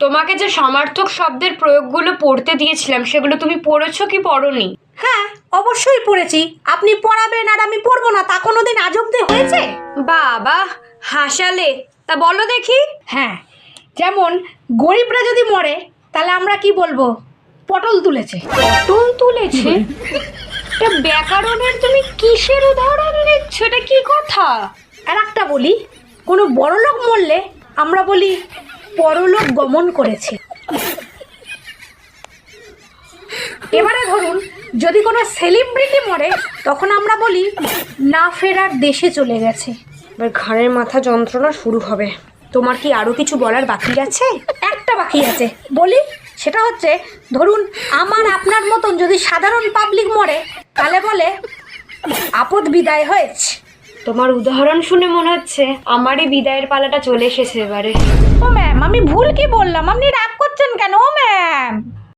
তোমাকে যে সমার্থক শব্দের প্রয়োগগুলো পড়তে দিয়েছিলাম সেগুলো তুমি পড়েছো কি পড়োনি? হ্যাঁ, অবশ্যই পড়েছি। আপনি পড়াবেন আর আমি পড়বো না, তা কোনোদিন আজ অব্দি হয়েছে? বাবা হাসালে, তা বলো দেখি। হ্যাঁ, যেমন গরিবরা যদি মরে তাহলে আমরা কি বলবো? পটল তুলেছে। পটল তুলেছে? এটা ব্যাকরণের তুমি কিসের উদাহরণ নিচ্ছ? এটা কি কথা? আর একটা বলি, কোনো বড়লোক মরলে আমরা বলি পরলোক গমন করেছে। এবারে ধরুন, যদি কোনো সেলিব্রিটি মরে তখন আমরা বলি না ফেরার দেশে চলে গেছে। এবার ঘাড়ের মাথা যন্ত্রণা শুরু হবে। তোমার কি আরো কিছু বলার বাকি আছে? একটা বাকি আছে, বলি। সেটা হচ্ছে, ধরুন আমার আপনার মতন যদি সাধারণ পাবলিক মরে তাহলে বলে আপদ বিদায় হয়েছে। তোমার উদাহরণ শুনে মনে হচ্ছে আমারই বিদায়ের পালাটা চলে এসেছে এবারে। ও ম্যাম, আমি ভুল কি বললাম? আপনি রাগ করছেন কেন? ও ম্যাম।